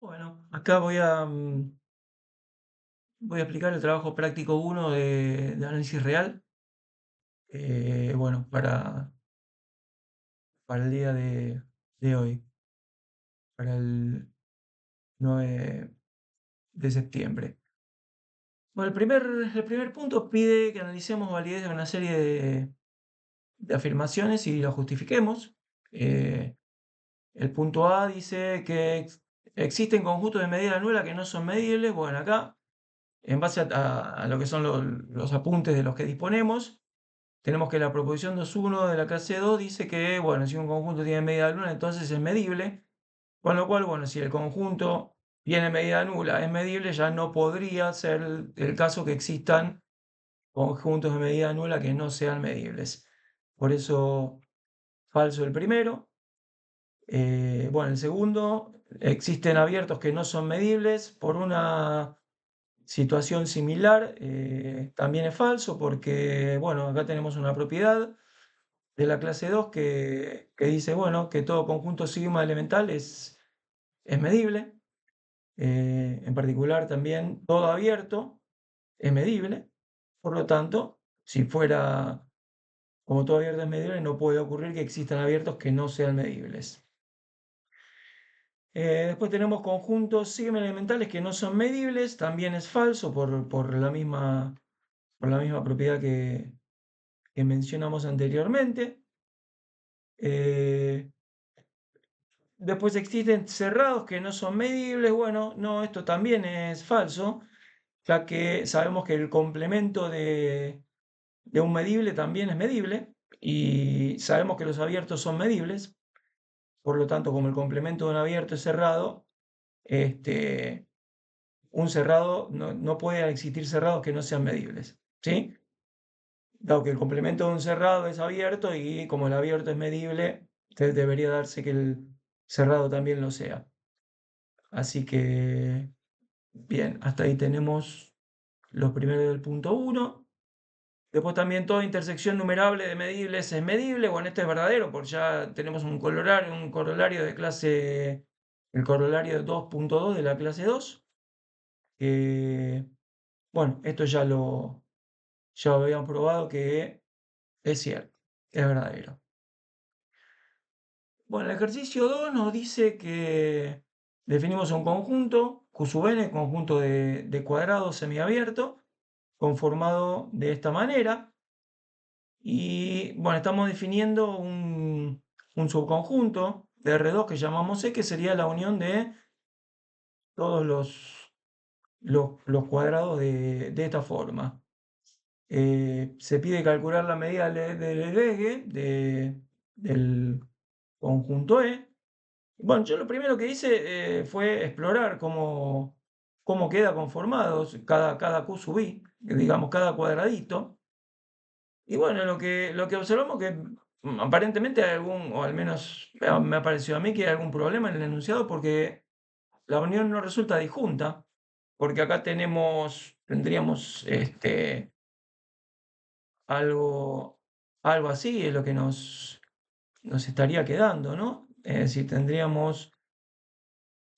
Bueno, acá voy a explicar el trabajo práctico uno de análisis real, bueno, para el día de hoy, para el 9 de septiembre. Bueno, el primer punto pide que analicemos validez de una serie de afirmaciones y las justifiquemos. Eh, el punto A dice que existen conjuntos de medida nula que no son medibles. Bueno, acá, en base a lo que son los apuntes de los que disponemos, tenemos que la proposición 2.1 de la clase 2 dice que, bueno, si un conjunto tiene medida nula, entonces es medible, con lo cual, bueno, si el conjunto tiene medida nula, es medible, ya no podría ser el caso que existan conjuntos de medida nula que no sean medibles. Por eso, falso el primero. Bueno, el segundo, existen abiertos que no son medibles por una situación similar, también es falso porque, bueno, acá tenemos una propiedad de la clase 2 que dice, bueno, que todo conjunto sigma elemental es medible. En particular también todo abierto es medible. Por lo tanto, si fuera como todo abierto es medible, no puede ocurrir que existan abiertos que no sean medibles. Después tenemos conjuntos sigma elementales que no son medibles, también es falso por la misma propiedad que mencionamos anteriormente. Eh, Después existen cerrados que no son medibles. Bueno, no, esto también es falso, ya que sabemos que el complemento de un medible también es medible y sabemos que los abiertos son medibles. Por lo tanto, como el complemento de un abierto es cerrado, este, un cerrado no puede existir cerrados que no sean medibles, ¿sí? Dado que el complemento de un cerrado es abierto y como el abierto es medible, debería darse que el cerrado también lo sea. Así que, bien, hasta ahí tenemos los primeros del punto uno. Después también toda intersección numerable de medibles es medible. Bueno, esto es verdadero porque ya tenemos un corolario de clase, el corolario 2.2 de la clase 2. que, bueno, esto ya lo habíamos probado que es cierto, es verdadero. Bueno, el ejercicio 2 nos dice que definimos un conjunto, Q sub n, conjunto de cuadrados semiabierto, conformado de esta manera. Y bueno, estamos definiendo un subconjunto de R2 que llamamos E, que sería la unión de todos los cuadrados de esta forma. Se pide calcular la medida del eje del conjunto E. Bueno, yo lo primero que hice fue explorar cómo queda conformado cada Q sub i, digamos, cada cuadradito. Y bueno, lo que observamos que aparentemente hay algún, o al menos me ha parecido a mí que hay algún problema en el enunciado porque la unión no resulta disjunta, porque acá tendríamos algo así, es lo que nos estaría quedando, ¿no? Es decir, tendríamos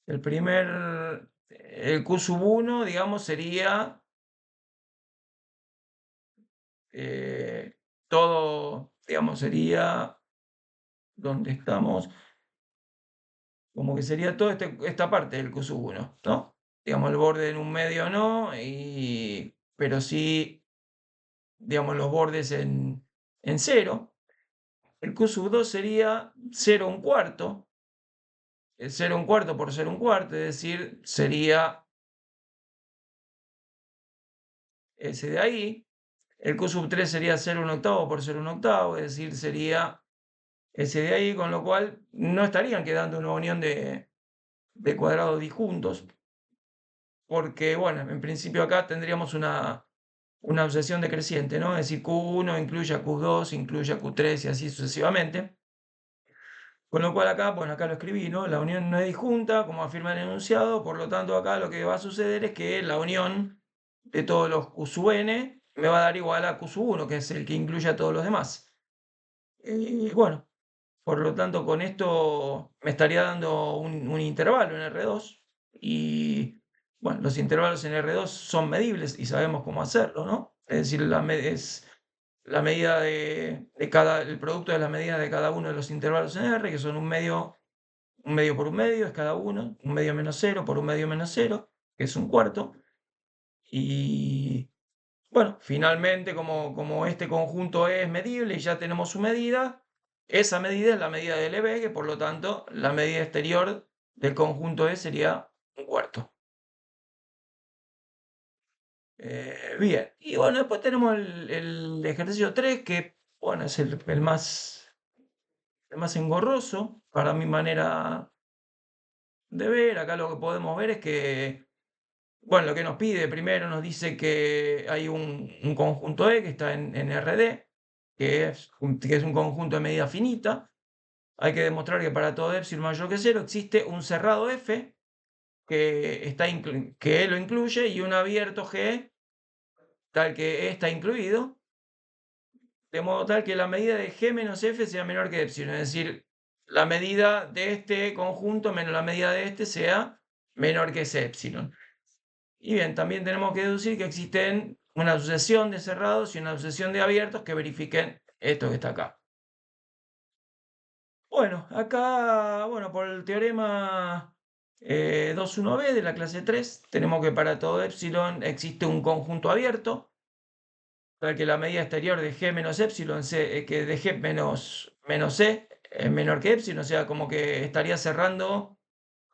el Q sub 1, digamos, sería eh, todo, digamos, sería donde estamos, como que sería toda esta parte del Q sub 1, ¿no? Digamos, el borde en un medio no, pero sí, digamos, los bordes en cero. El Q sub 2 sería 0 un cuarto, 0 un cuarto por 0 un cuarto, es decir, sería ese de ahí. El Q sub 3 sería 0 un octavo por 0 un octavo, es decir, sería ese de ahí, con lo cual no estarían quedando una unión de cuadrados disjuntos, porque, bueno, en principio acá tendríamos una obsesión decreciente, ¿no? Es decir, Q1 incluye a Q2, incluye a Q3 y así sucesivamente. Con lo cual acá, bueno, acá lo escribí, ¿no? La unión no es disjunta, como afirma el enunciado, por lo tanto acá lo que va a suceder es que la unión de todos los Q sub n me va a dar igual a Q sub 1, que es el que incluye a todos los demás. Bueno, por lo tanto con esto me estaría dando un intervalo en R2, y bueno, los intervalos en R2 son medibles y sabemos cómo hacerlo, ¿no? Es decir, es la medida el producto de las medidas de cada uno de los intervalos en R, que son un medio por un medio es cada uno, un medio menos cero por un medio menos cero, que es un cuarto. Y bueno, finalmente, como este conjunto es medible y ya tenemos su medida, esa medida es la medida del EB, que por lo tanto la medida exterior del conjunto E sería un cuarto. Bien, y bueno, después tenemos el ejercicio 3, que bueno, es el más engorroso para mi manera de ver. Acá lo que podemos ver es que, bueno, lo que nos pide primero nos dice que hay un conjunto E que está en RD, que es un conjunto de medida finita. Hay que demostrar que para todo epsilon mayor que cero existe un cerrado F que E lo incluye y un abierto G tal que E está incluido, de modo tal que la medida de G menos F sea menor que epsilon, es decir, la medida de este conjunto menos la medida de este sea menor que ese epsilon. Y bien, también tenemos que deducir que existen una sucesión de cerrados y una sucesión de abiertos que verifiquen esto que está acá. Bueno, acá, bueno, por el teorema 2.1b de la clase 3, tenemos que para todo epsilon existe un conjunto abierto, tal que la medida exterior de G menos epsilon, que de G menos C es menor que epsilon, o sea, como que estaría cerrando,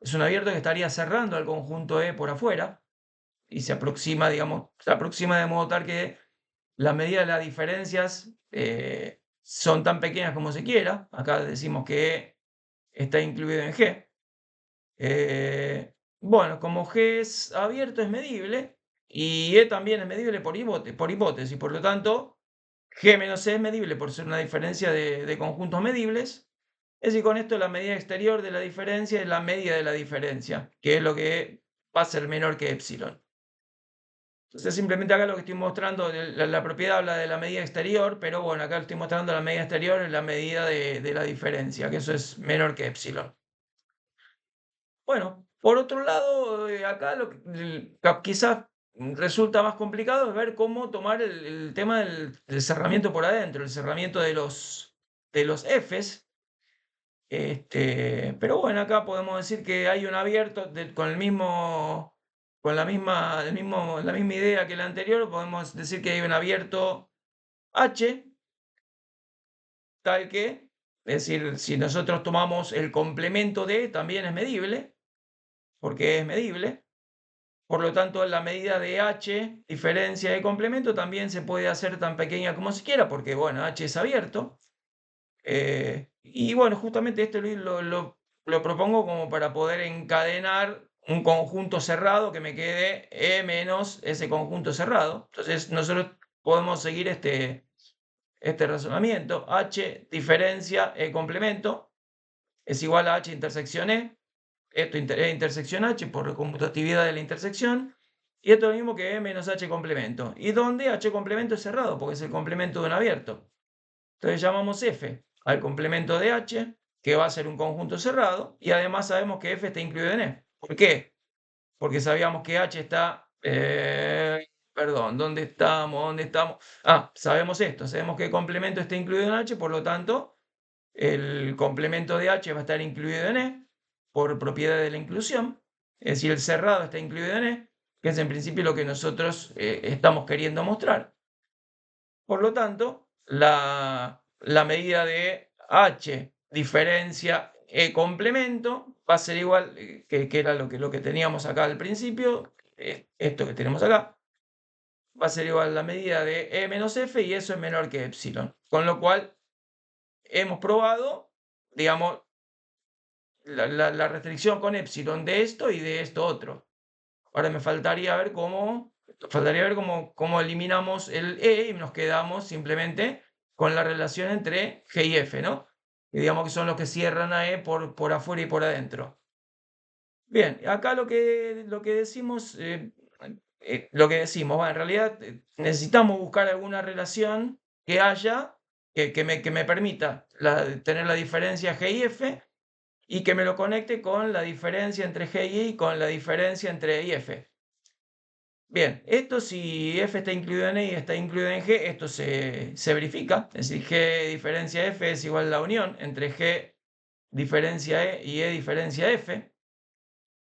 es un abierto que estaría cerrando al conjunto E por afuera, y se aproxima, digamos, se aproxima de modo tal que la medida de las diferencias son tan pequeñas como se quiera. Acá decimos que E está incluido en G. Bueno, como G es abierto, es medible, y E también es medible por hipótesis, por lo tanto, G menos E es medible por ser una diferencia de conjuntos medibles. Es decir, con esto la medida exterior de la diferencia es la media de la diferencia, que es lo que va a ser menor que epsilon. Entonces, simplemente acá lo que estoy mostrando, la propiedad habla de la medida exterior, pero bueno, acá estoy mostrando la medida exterior en la medida de la diferencia, que eso es menor que epsilon. Bueno, por otro lado, acá quizás resulta más complicado es ver cómo tomar el tema del cerramiento por adentro, el cerramiento de los Fs. Pero bueno, acá podemos decir que hay un abierto con la misma idea que el anterior, podemos decir que hay un abierto H, tal que, es decir, si nosotros tomamos el complemento de, también es medible, porque es medible. Por lo tanto, la medida de H, diferencia de complemento, también se puede hacer tan pequeña como se quiera, porque bueno, H es abierto. Y bueno, justamente esto lo propongo como para poder encadenar un conjunto cerrado que me quede E menos ese conjunto cerrado. Entonces nosotros podemos seguir este razonamiento. H diferencia E complemento es igual a H intersección E. Esto E intersección H por conmutatividad de la intersección. Y esto es lo mismo que E menos H complemento. ¿Y dónde H complemento es cerrado? Porque es el complemento de un abierto. Entonces llamamos F al complemento de H, que va a ser un conjunto cerrado, y además sabemos que F está incluido en E. ¿Por qué? Porque sabíamos que H está... perdón, ¿dónde estamos? ¿Dónde estamos? Ah, sabemos esto, sabemos que el complemento está incluido en H, por lo tanto, el complemento de H va a estar incluido en E por propiedad de la inclusión, es decir, el cerrado está incluido en E, que es en principio lo que nosotros estamos queriendo mostrar. Por lo tanto, la medida de H diferencia E complemento va a ser igual, que era lo que teníamos acá al principio, esto que tenemos acá, va a ser igual a la medida de E menos F y eso es menor que epsilon. Con lo cual, hemos probado, digamos, la restricción con epsilon de esto y de esto otro. Ahora me faltaría ver cómo eliminamos el E y nos quedamos simplemente con la relación entre G y F, ¿no? Que digamos que son los que cierran a E por afuera y por adentro. Bien, acá lo que decimos, bueno, en realidad necesitamos buscar alguna relación que haya, que me permita tener la diferencia G y F, y que me lo conecte con la diferencia entre G y I y con la diferencia entre I y F. Bien, esto si F está incluido en E y está incluido en G, esto se verifica. Es decir, G diferencia F es igual a la unión entre G diferencia E y E diferencia F.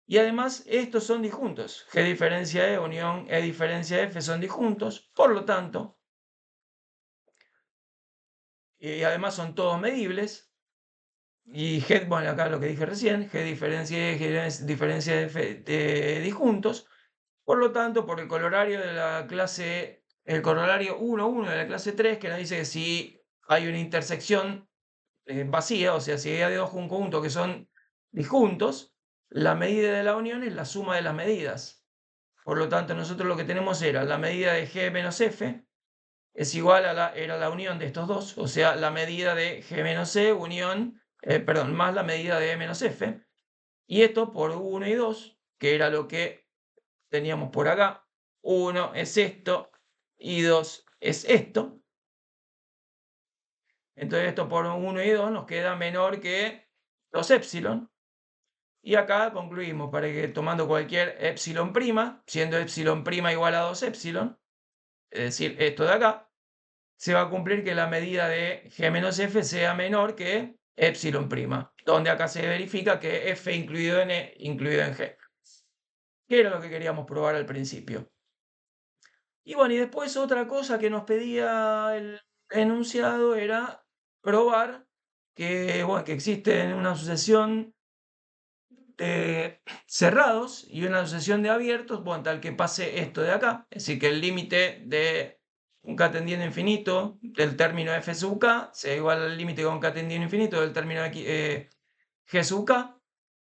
Y además estos son disjuntos. G diferencia E unión E diferencia F son disjuntos. Por lo tanto, y además son todos medibles. Y G, bueno, acá lo que dije recién, G diferencia E, G diferencia F disjuntos. Por lo tanto, por el corolario de la clase, el corolario 1.1 de la clase 3, que nos dice que si hay una intersección vacía, o sea, si hay dos conjuntos que son disjuntos, la medida de la unión es la suma de las medidas. Por lo tanto, nosotros lo que tenemos era la medida de G menos F es igual a era la unión de estos dos, o sea, la medida de G menos E unión, perdón, más la medida de E menos F, y esto por 1 y 2, que era lo que teníamos por acá. 1 es esto y 2 es esto. Entonces esto por 1 y 2 nos queda menor que 2 épsilon. Y acá concluimos para que tomando cualquier épsilon prima, siendo épsilon prima igual a 2 épsilon, es decir, esto de acá, se va a cumplir que la medida de G menos F sea menor que épsilon prima, donde acá se verifica que F incluido en E incluido en G, que era lo que queríamos probar al principio. Y bueno, y después otra cosa que nos pedía el enunciado era probar que, bueno, que existe una sucesión de cerrados y una sucesión de abiertos, bueno, tal que pase esto de acá, es decir, que el límite de un k tendiendo a infinito del término f sub k sea igual al límite con k tendiendo a infinito del término g sub k,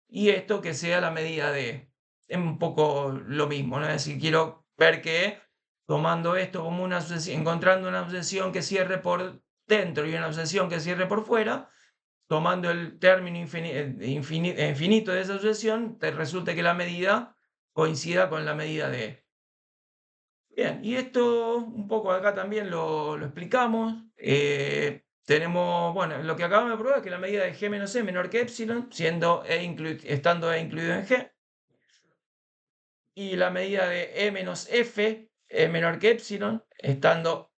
y esto que sea la medida de. Es un poco lo mismo, ¿no? Es decir, quiero ver que tomando esto como una sucesión, encontrando una sucesión que cierre por dentro y una sucesión que cierre por fuera, tomando el término infinito de esa sucesión, te resulta que la medida coincida con la medida de E. Bien, y esto un poco acá también lo explicamos. Tenemos, bueno, lo que acabamos de probar es que la medida de G menos E menor que epsilon, siendo estando E incluido en G. Y la medida de E menos F es menor que epsilon, estando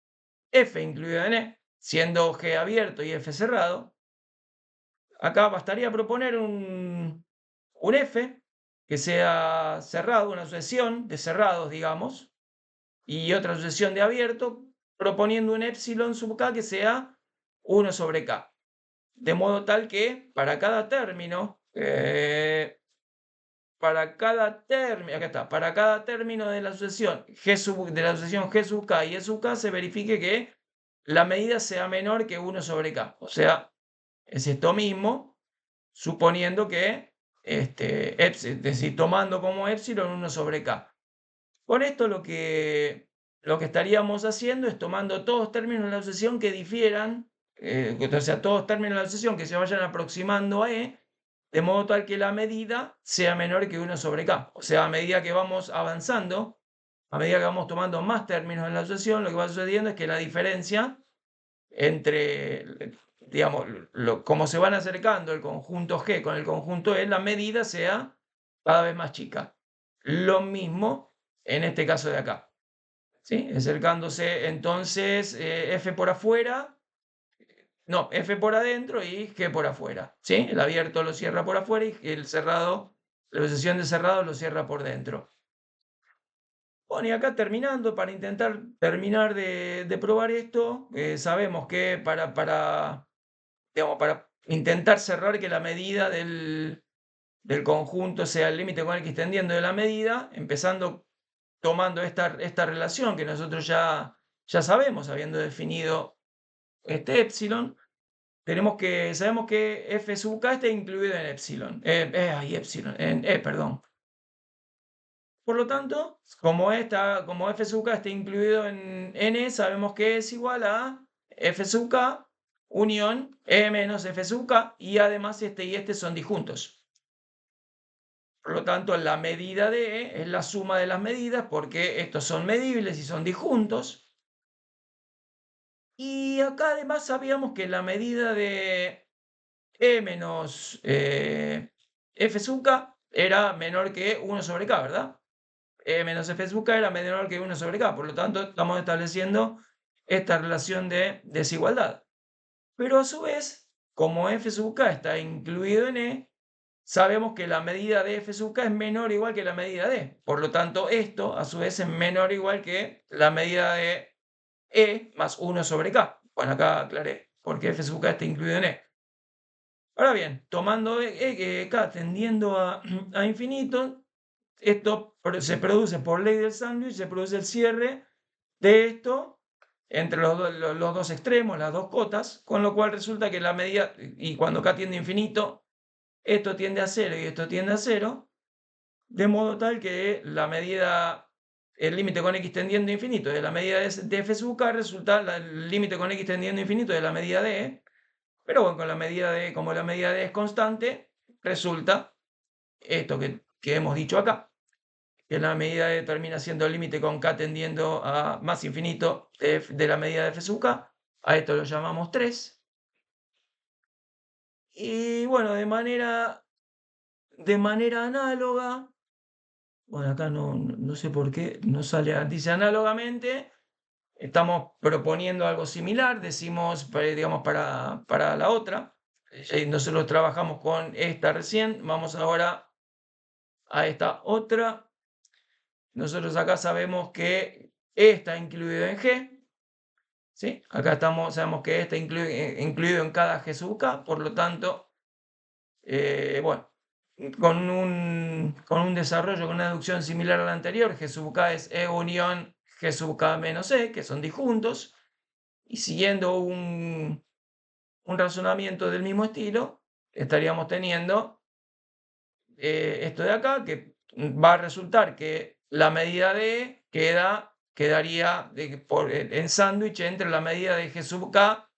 F incluido en E, siendo G abierto y F cerrado. Acá bastaría proponer un F que sea cerrado, una sucesión de cerrados, digamos, y otra sucesión de abierto, proponiendo un epsilon sub k que sea 1 sobre k. De modo tal que para cada término, acá está, para cada término de la sucesión G sub k y E sub k se verifique que la medida sea menor que 1 sobre k. O sea, es esto mismo, suponiendo que, es decir, tomando como epsilon 1 sobre k. Con esto lo que estaríamos haciendo es tomando todos términos de la sucesión que difieran, o sea, todos términos de la sucesión que se vayan aproximando a E, de modo tal que la medida sea menor que 1 sobre k. O sea, a medida que vamos avanzando, a medida que vamos tomando más términos en la sucesión, lo que va sucediendo es que la diferencia entre, digamos, como se van acercando el conjunto G con el conjunto E, la medida sea cada vez más chica. Lo mismo en este caso de acá. ¿Sí? Acercándose entonces F por afuera, no, F por adentro y G por afuera. ¿Sí? El abierto lo cierra por afuera y el cerrado, la sucesión de cerrado lo cierra por dentro. Bueno, y acá terminando, para intentar terminar de probar esto, sabemos que digamos, para intentar cerrar que la medida del conjunto sea el límite con el que extendiendo de la medida, empezando tomando esta relación que nosotros ya sabemos, habiendo definido este epsilon, sabemos que f sub k está incluido en epsilon, en E, perdón. Por lo tanto, como f sub k está incluido en E, sabemos que es igual a f sub k unión E menos f sub k, y además este y este son disjuntos. Por lo tanto, la medida de E es la suma de las medidas, porque estos son medibles y son disjuntos. Y acá además sabíamos que la medida de E menos F sub K era menor que 1 sobre K, ¿verdad? E menos F sub K era menor que 1 sobre K, por lo tanto estamos estableciendo esta relación de desigualdad. Pero a su vez, como F sub K está incluido en E, sabemos que la medida de F sub K es menor o igual que la medida de E. Por lo tanto, esto a su vez es menor o igual que la medida de E más 1 sobre K. Bueno, acá aclaré, porque F sub K está incluido en E. Ahora bien, tomando K tendiendo a infinito, esto se produce por ley del sándwich, se produce el cierre de esto entre los dos extremos, las dos cotas, con lo cual resulta que la medida, y cuando K tiende a infinito, esto tiende a 0 y esto tiende a 0, de modo tal que la medida, el límite con X tendiendo a infinito de la medida de F sub K resulta el límite con X tendiendo a infinito de la medida de E, pero bueno, con la medida de, como la medida de E es constante, resulta esto que hemos dicho acá, que la medida de termina siendo el límite con K tendiendo a más infinito de la medida de F sub K, a esto lo llamamos 3. Y bueno, de manera análoga, bueno, acá no sé por qué, no sale, dice análogamente, estamos proponiendo algo similar, decimos, digamos, para la otra. Nosotros trabajamos con esta recién, vamos ahora a esta otra. Nosotros acá sabemos que E está incluido en G, ¿sí? Acá sabemos que E está incluido en cada G sub K, por lo tanto, bueno, con un desarrollo, con una deducción similar a la anterior, G sub K es E unión G sub K menos E, que son disjuntos, y siguiendo un razonamiento del mismo estilo, estaríamos teniendo esto de acá, que va a resultar que la medida de E quedaría en sándwich entre la medida de G sub K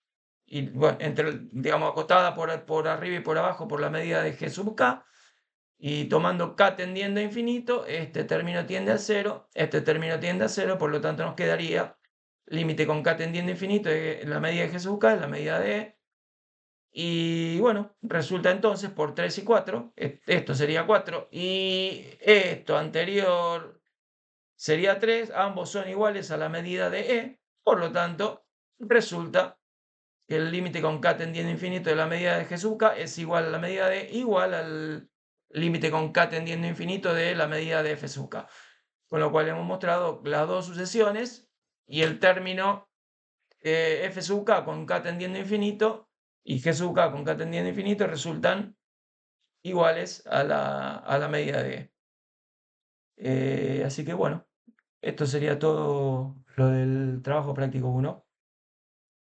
y, bueno, digamos, acostada por arriba y por abajo por la medida de G sub K, y tomando K tendiendo a infinito, este término tiende a 0, este término tiende a 0, por lo tanto nos quedaría límite con K tendiendo a infinito de la medida de G sub K, la medida de E, y bueno, resulta entonces por 3 y 4, esto sería 4, y esto anterior sería 3, ambos son iguales a la medida de E, por lo tanto, resulta que el límite con K tendiendo a infinito de la medida de G sub K es igual a la medida de E, igual al límite con K tendiendo a infinito de la medida de F sub K. Con lo cual hemos mostrado las dos sucesiones y el término F sub K con K tendiendo a infinito y G sub K con K tendiendo a infinito resultan iguales a la medida de E. Así que bueno, esto sería todo lo del trabajo práctico 1.